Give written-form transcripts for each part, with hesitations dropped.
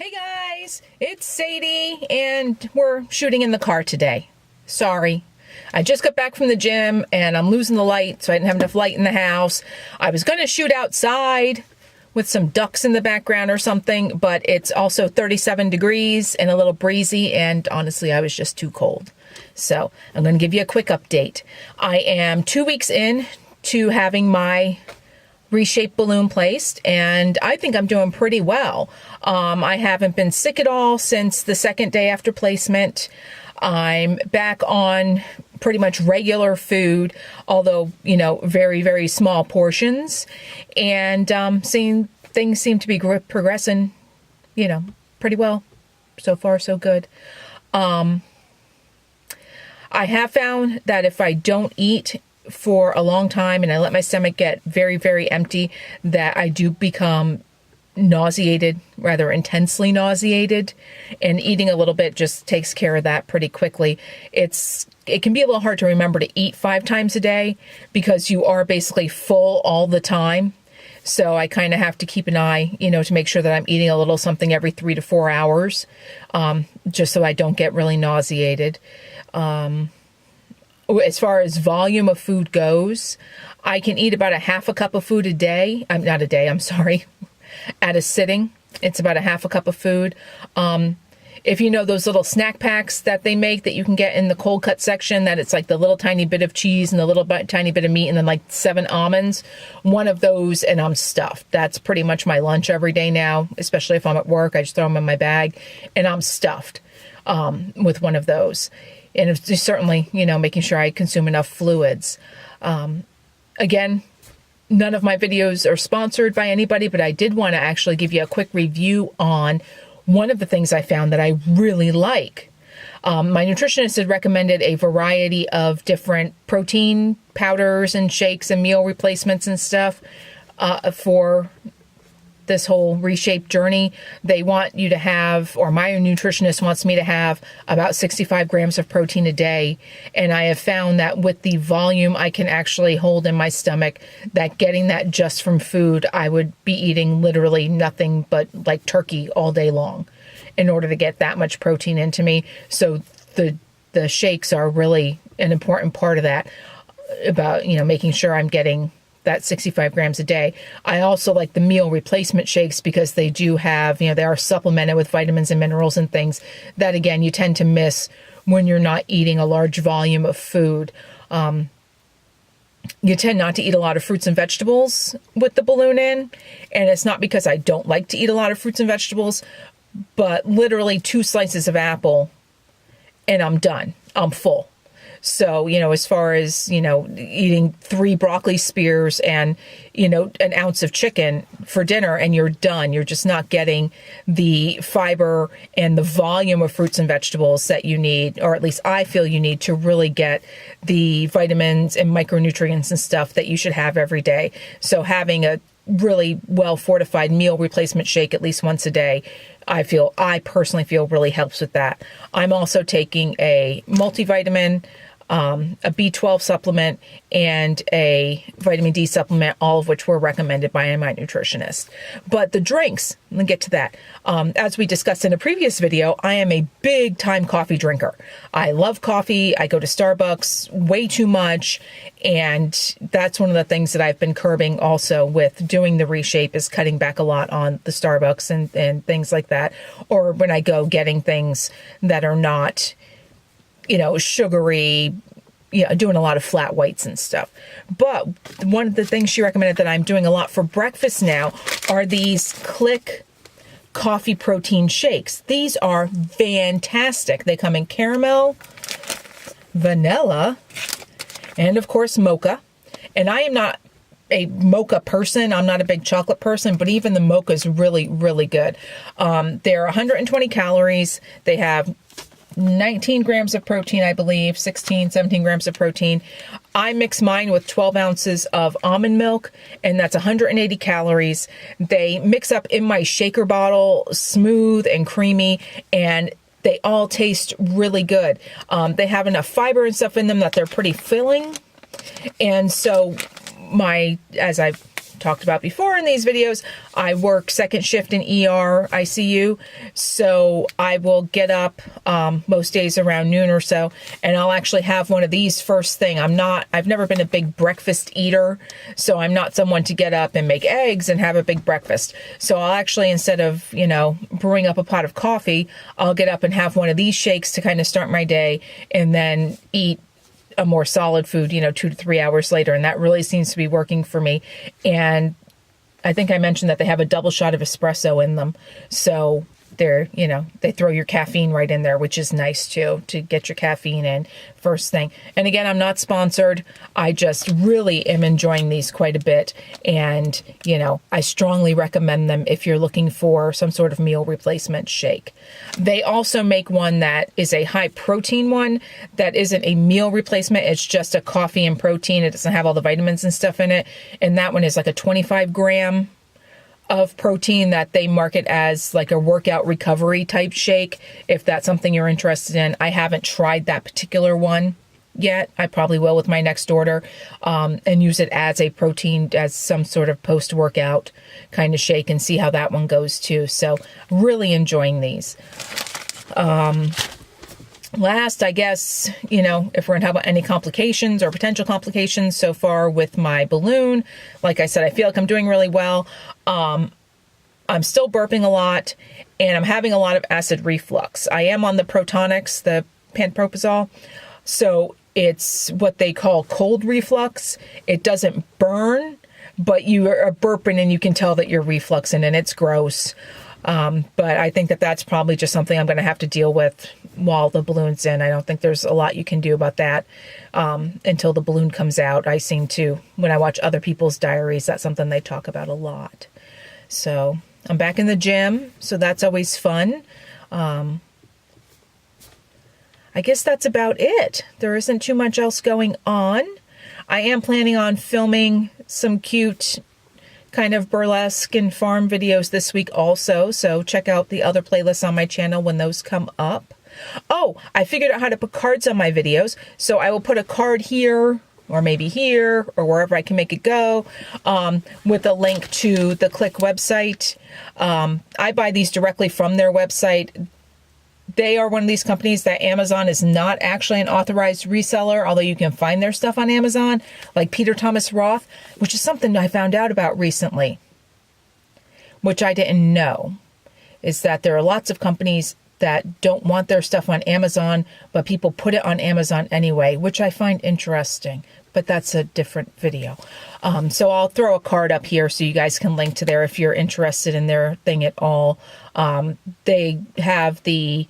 Hey guys, it's Sadie, and we're shooting in the car today. Sorry. I just got back from the gym, and I'm losing the light, so I didn't have enough light in the house. I was going to shoot outside with some ducks in the background or something, but it's also 37 degrees and a little breezy, and honestly, I was just too cold. So I'm going to give you a quick update. I am 2 weeks in to having my ReShape balloon placed, and I think I'm doing pretty well. I haven't been sick at all since the second day after placement. I'm back on pretty much regular food, although, very, very small portions, and seeing things seem to be progressing, pretty well. So far, so good. I have found that if I don't eat for a long time and I let my stomach get very, very empty, that I do become nauseated, rather intensely nauseated, and eating a little bit just takes care of that pretty quickly. It can be a little hard to remember to eat 5 times a day because you are basically full all the time. So I kind of have to keep an eye, to make sure that I'm eating a little something every 3 to 4 hours, just so I don't get really nauseated. As far as volume of food goes, I can eat about a half a cup of food a day. Not a day, I'm sorry. At a sitting, it's about a half a cup of food. If you know those little snack packs that they make that you can get in the cold cut section, that it's like the little tiny bit of cheese and the little tiny bit of meat and then like 7 almonds, one of those and I'm stuffed. That's pretty much my lunch every day now, especially if I'm at work. I just throw them in my bag and I'm stuffed with one of those. And it's just certainly, making sure I consume enough fluids. Again, none of my videos are sponsored by anybody, but I did want to actually give you a quick review on one of the things I found that I really like. My nutritionist had recommended a variety of different protein powders and shakes and meal replacements and stuff for this whole ReShape journey. They want you to have, or my nutritionist wants me to have, about 65 grams of protein a day. And I have found that with the volume I can actually hold in my stomach, that getting that just from food, I would be eating literally nothing but like turkey all day long in order to get that much protein into me. So the shakes are really an important part of that, about, making sure I'm getting that 65 grams a day. I also like the meal replacement shakes because they do have, they are supplemented with vitamins and minerals and things that, again, you tend to miss when you're not eating a large volume of food. You tend not to eat a lot of fruits and vegetables with the balloon in, and it's not because I don't like to eat a lot of fruits and vegetables, but literally 2 slices of apple and I'm done. I'm full. So, as far as, eating 3 broccoli spears and, an ounce of chicken for dinner and you're done. You're just not getting the fiber and the volume of fruits and vegetables that you need, or at least I feel you need to really get the vitamins and micronutrients and stuff that you should have every day. So having a really well fortified meal replacement shake at least once a day, I personally feel really helps with that. I'm also taking a multivitamin, a B12 supplement, and a vitamin D supplement, all of which were recommended by my nutritionist. But the drinks, let me get to that. As we discussed in a previous video, I am a big time coffee drinker. I love coffee. I go to Starbucks way too much. And that's one of the things that I've been curbing also with doing the ReShape, is cutting back a lot on the Starbucks and things like that. Or when I go getting things that are not, sugary, doing a lot of flat whites and stuff. But one of the things she recommended that I'm doing a lot for breakfast now are these Click coffee protein shakes. These are fantastic. They come in caramel, vanilla, and of course mocha. And I am not a mocha person. I'm not a big chocolate person, but even the mocha is really, really good. They're 120 calories. They have 19 grams of protein, I believe, 17 grams of protein. I mix mine with 12 ounces of almond milk, and that's 180 calories. They mix up in my shaker bottle, smooth and creamy, and they all taste really good. They have enough fiber and stuff in them that they're pretty filling. And so as I've talked about before in these videos, I work second shift in ER ICU, so I will get up most days around noon or so, and I'll actually have one of these first thing. I've never been a big breakfast eater, so I'm not someone to get up and make eggs and have a big breakfast. So I'll actually, instead of, brewing up a pot of coffee, I'll get up and have one of these shakes to kind of start my day, and then eat a more solid food, 2 to 3 hours later. And that really seems to be working for me. And I think I mentioned that they have a double shot of espresso in them. So they're, they throw your caffeine right in there, which is nice too, to get your caffeine in first thing. And again, I'm not sponsored. I just really am enjoying these quite a bit. And, I strongly recommend them if you're looking for some sort of meal replacement shake. They also make one that is a high protein one that isn't a meal replacement. It's just a coffee and protein. It doesn't have all the vitamins and stuff in it. And that one is like a 25 gram of protein that they market as like a workout recovery type shake. If that's something you're interested in, I haven't tried that particular one yet. I probably will with my next order, and use it as a protein, as some sort of post-workout kind of shake, and see how that one goes too. So really enjoying these. Last, I guess, if we're going to talk about any complications or potential complications so far with my balloon, like I said, I feel like I'm doing really well. I'm still burping a lot, and I'm having a lot of acid reflux. I am on the Protonix, the pantoprazole, so it's what they call cold reflux. It doesn't burn, but you are burping and you can tell that you're refluxing, and it's gross. But I think that that's probably just something I'm going to have to deal with while the balloon's in. I don't think there's a lot you can do about that until the balloon comes out. I seem to, when I watch other people's diaries, that's something they talk about a lot. So I'm back in the gym, so that's always fun. I guess that's about it. There isn't too much else going on. I am planning on filming some cute kind of burlesque and farm videos this week also, so check out the other playlists on my channel when those come up. Oh, I figured out how to put cards on my videos, so I will put a card here, or maybe here, or wherever I can make it go, with a link to the Click website. I buy these directly from their website. They are one of these companies that Amazon is not actually an authorized reseller, although you can find their stuff on Amazon, like Peter Thomas Roth, which is something I found out about recently, which I didn't know, is that there are lots of companies that don't want their stuff on Amazon, but people put it on Amazon anyway, which I find interesting, but that's a different video. So I'll throw a card up here so you guys can link to there if you're interested in their thing at all. They have the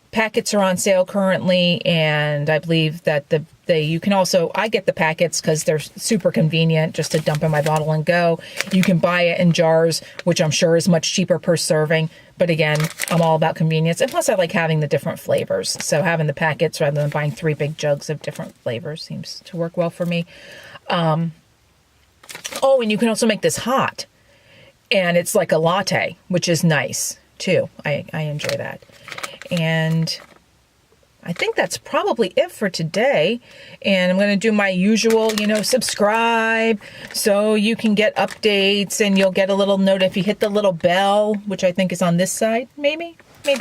packets are on sale currently, and I believe that you can also, I get the packets because they're super convenient just to dump in my bottle and go. You can buy it in jars, which I'm sure is much cheaper per serving. But again, I'm all about convenience. And plus I like having the different flavors. So having the packets rather than buying 3 big jugs of different flavors seems to work well for me. Oh, and you can also make this hot. And it's like a latte, which is nice too. I enjoy that. And I think that's probably it for today. And I'm going to do my usual, subscribe so you can get updates, and you'll get a little note if you hit the little bell, which I think is on this side, maybe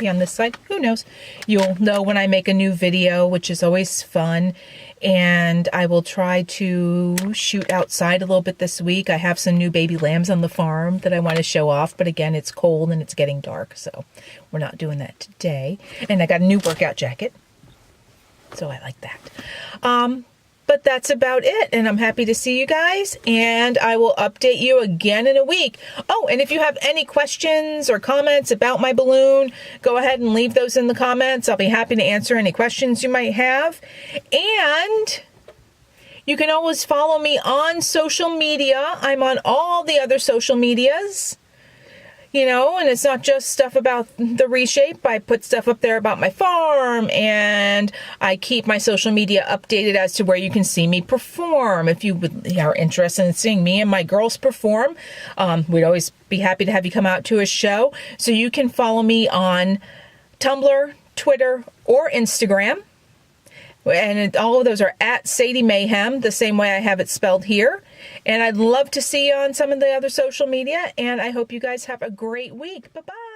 on this side, who knows. You'll know when I make a new video, which is always fun. And I will try to shoot outside a little bit this week. I have some new baby lambs on the farm that I want to show off, but again, it's cold and it's getting dark, so we're not doing that today. And I got a new workout jacket, so I like that. But that's about it, and I'm happy to see you guys, and I will update you again in a week. Oh, and if you have any questions or comments about my balloon, go ahead and leave those in the comments. I'll be happy to answer any questions you might have. And you can always follow me on social media. I'm on all the other social medias. And it's not just stuff about the ReShape. I put stuff up there about my farm, and I keep my social media updated as to where you can see me perform. If you are interested in seeing me and my girls perform, we'd always be happy to have you come out to a show. So you can follow me on Tumblr, Twitter, or Instagram. And all of those are at Sadie Mayhem, the same way I have it spelled here. And I'd love to see you on some of the other social media. And I hope you guys have a great week. Bye-bye.